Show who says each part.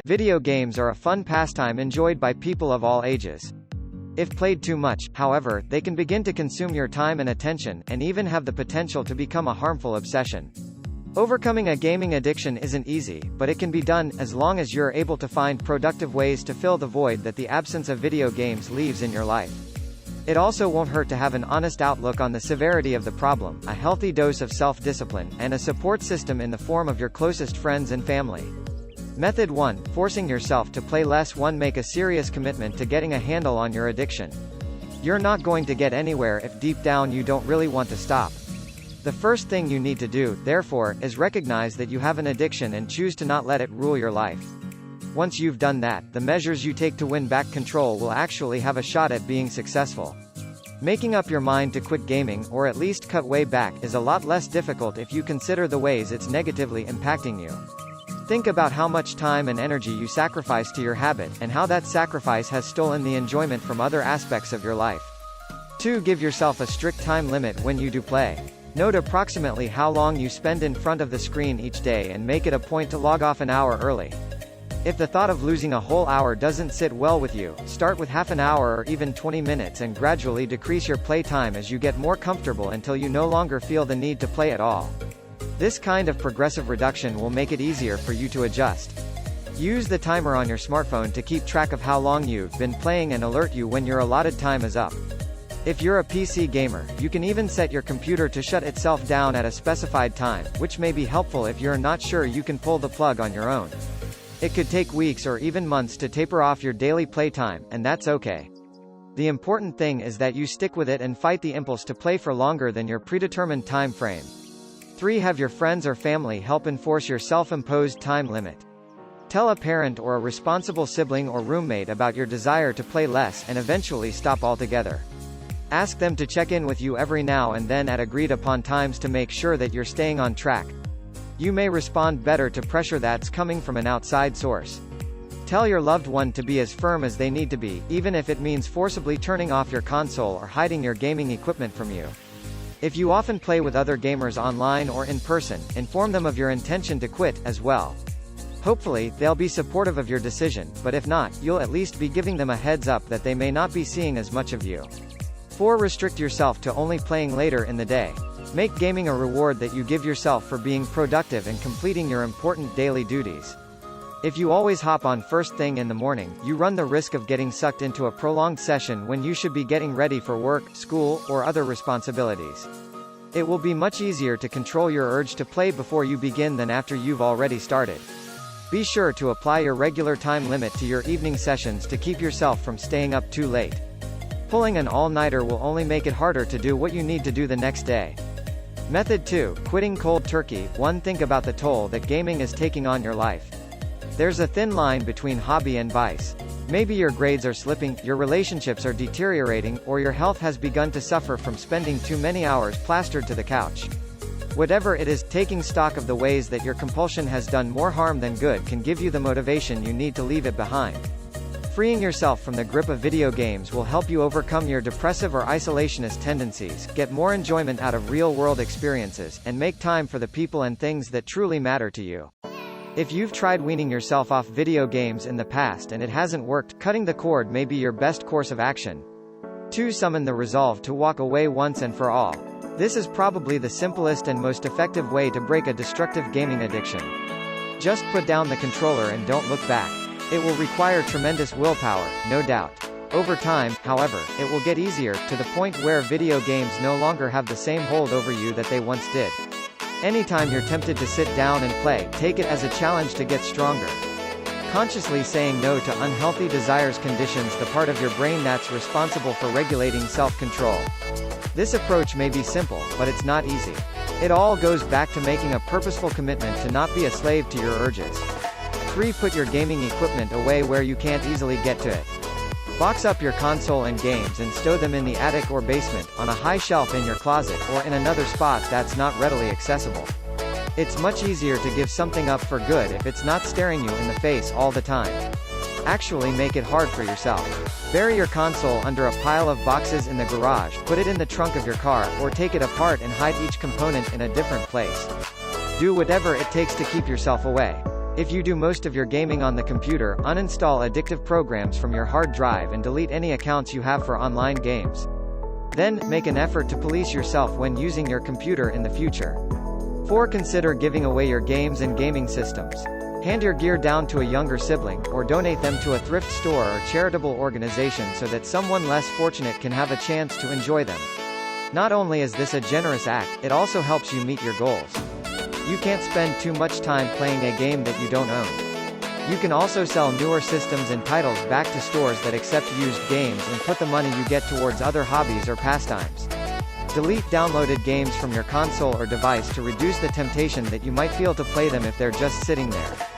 Speaker 1: Video games are a fun pastime enjoyed by people of all ages. If played too much, however, they can begin to consume your time and attention, and even have the potential to become a harmful obsession. Overcoming a gaming addiction isn't easy, but it can be done, as long as you're able to find productive ways to fill the void that the absence of video games leaves in your life. It also won't hurt to have an honest outlook on the severity of the problem, a healthy dose of self-discipline, and a support system in the form of your closest friends and family. Method 1. Forcing yourself to play less. 1. Make a serious commitment to getting a handle on your addiction. You're not going to get anywhere if deep down you don't really want to stop. The first thing you need to do, therefore, is recognize that you have an addiction and choose to not let it rule your life. Once you've done that, the measures you take to win back control will actually have a shot at being successful. Making up your mind to quit gaming, or at least cut way back, is a lot less difficult if you consider the ways it's negatively impacting you. Think about how much time and energy you sacrifice to your habit, and how that sacrifice has stolen the enjoyment from other aspects of your life. 2. Give yourself a strict time limit when you do play. Note approximately how long you spend in front of the screen each day and make it a point to log off an hour early. If the thought of losing a whole hour doesn't sit well with you, start with half an hour or even 20 minutes and gradually decrease your play time as you get more comfortable until you no longer feel the need to play at all. This kind of progressive reduction will make it easier for you to adjust. Use the timer on your smartphone to keep track of how long you've been playing and alert you when your allotted time is up. If you're a PC gamer, you can even set your computer to shut itself down at a specified time, which may be helpful if you're not sure you can pull the plug on your own. It could take weeks or even months to taper off your daily playtime, and that's okay. The important thing is that you stick with it and fight the impulse to play for longer than your predetermined time frame. 3. Have your friends or family help enforce your self-imposed time limit. Tell a parent or a responsible sibling or roommate about your desire to play less and eventually stop altogether. Ask them to check in with you every now and then at agreed-upon times to make sure that you're staying on track. You may respond better to pressure that's coming from an outside source. Tell your loved one to be as firm as they need to be, even if it means forcibly turning off your console or hiding your gaming equipment from you. If you often play with other gamers online or in person, inform them of your intention to quit, as well. Hopefully, they'll be supportive of your decision, but if not, you'll at least be giving them a heads up that they may not be seeing as much of you. 4. Restrict yourself to only playing later in the day. Make gaming a reward that you give yourself for being productive and completing your important daily duties. If you always hop on first thing in the morning, you run the risk of getting sucked into a prolonged session when you should be getting ready for work, school, or other responsibilities. It will be much easier to control your urge to play before you begin than after you've already started. Be sure to apply your regular time limit to your evening sessions to keep yourself from staying up too late. Pulling an all-nighter will only make it harder to do what you need to do the next day. Method 2. Quitting cold turkey. 1. Think about the toll that gaming is taking on your life. There's a thin line between hobby and vice. Maybe your grades are slipping, your relationships are deteriorating, or your health has begun to suffer from spending too many hours plastered to the couch. Whatever it is, taking stock of the ways that your compulsion has done more harm than good can give you the motivation you need to leave it behind. Freeing yourself from the grip of video games will help you overcome your depressive or isolationist tendencies, get more enjoyment out of real-world experiences, and make time for the people and things that truly matter to you. If you've tried weaning yourself off video games in the past and it hasn't worked, cutting the cord may be your best course of action. 2. Summon the resolve to walk away once and for all. This is probably the simplest and most effective way to break a destructive gaming addiction. Just put down the controller and don't look back. It will require tremendous willpower, no doubt. Over time, however, it will get easier, to the point where video games no longer have the same hold over you that they once did. Anytime you're tempted to sit down and play, take it as a challenge to get stronger. Consciously saying no to unhealthy desires conditions the part of your brain that's responsible for regulating self-control. This approach may be simple, but it's not easy. It all goes back to making a purposeful commitment to not be a slave to your urges. 3. Put your gaming equipment away where you can't easily get to it. Box up your console and games and stow them in the attic or basement, on a high shelf in your closet, or in another spot that's not readily accessible. It's much easier to give something up for good if it's not staring you in the face all the time. Actually make it hard for yourself. Bury your console under a pile of boxes in the garage, put it in the trunk of your car, or take it apart and hide each component in a different place. Do whatever it takes to keep yourself away. If you do most of your gaming on the computer, uninstall addictive programs from your hard drive and delete any accounts you have for online games. Then, make an effort to police yourself when using your computer in the future. 4. Consider giving away your games and gaming systems. Hand your gear down to a younger sibling, or donate them to a thrift store or charitable organization so that someone less fortunate can have a chance to enjoy them. Not only is this a generous act, it also helps you meet your goals. You can't spend too much time playing a game that you don't own. You can also sell newer systems and titles back to stores that accept used games and put the money you get towards other hobbies or pastimes. Delete downloaded games from your console or device to reduce the temptation that you might feel to play them if they're just sitting there.